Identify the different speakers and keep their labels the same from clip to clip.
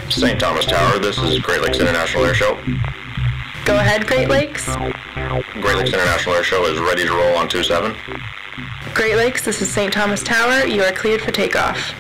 Speaker 1: St. Thomas Tower, this is Great Lakes International Airshow.
Speaker 2: Go ahead, Great Lakes.
Speaker 1: Great Lakes International Airshow is ready to roll on 27.
Speaker 2: Great Lakes, this is St. Thomas Tower. You are cleared for takeoff.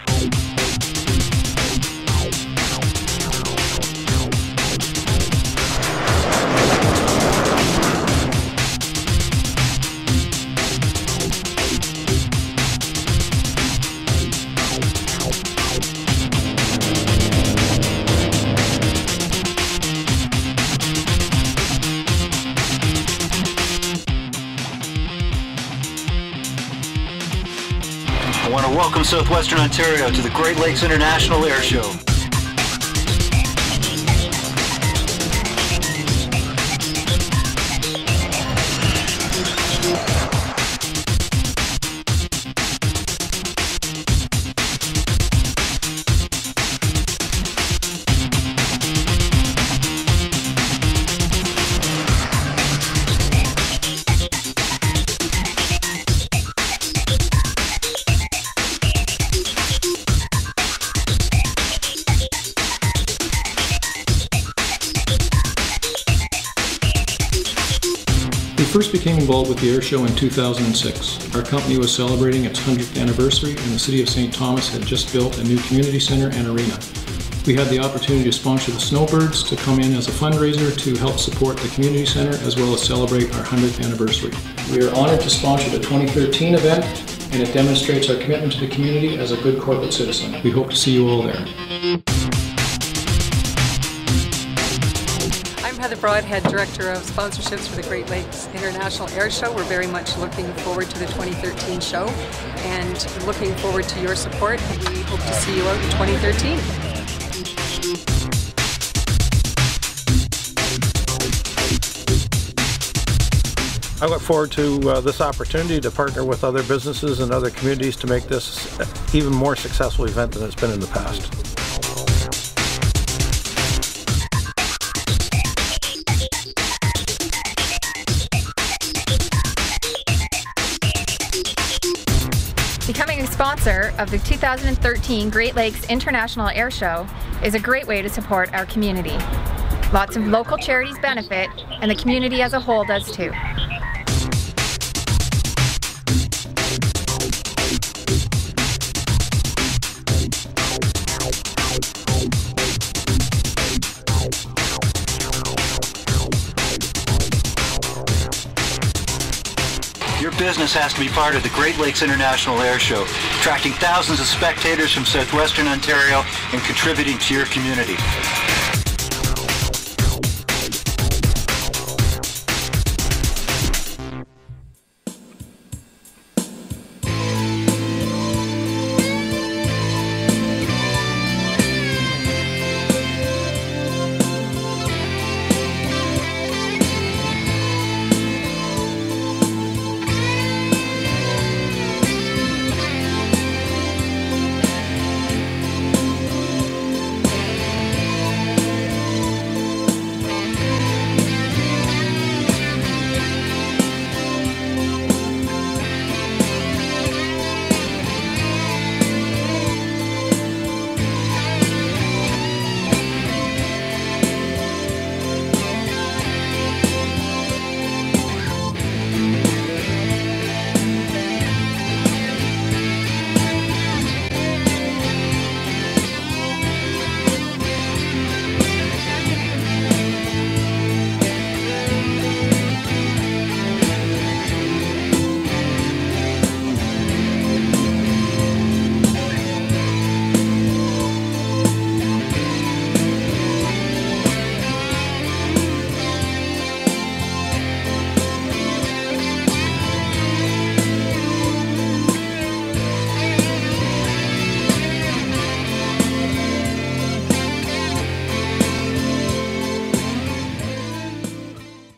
Speaker 3: I want to welcome Southwestern Ontario to the Great Lakes International Airshow.
Speaker 4: We first became involved with the Airshow in 2006. Our company was celebrating its 100th anniversary and the City of St. Thomas had just built a new community centre and arena. We had the opportunity to sponsor the Snowbirds to come in as a fundraiser to help support the community centre as well as celebrate our 100th anniversary. We are honoured to sponsor the 2013 event and it demonstrates our commitment to the community as a good corporate citizen. We hope to see you all there.
Speaker 5: I'm Heather Broadhead, Director of Sponsorships for the Great Lakes International Airshow. We're very much looking forward to the 2013 show and looking forward to your support. We hope to see you out in 2013.
Speaker 6: I look forward to this opportunity to partner with other businesses and other communities to make this an even more successful event than it's been in the past.
Speaker 7: Becoming a sponsor of the 2013 Great Lakes International Airshow is a great way to support our community. Lots of local charities benefit, and the community as a whole does too.
Speaker 3: Your business has to be part of the Great Lakes International Airshow, attracting thousands of spectators from Southwestern Ontario and contributing to your community.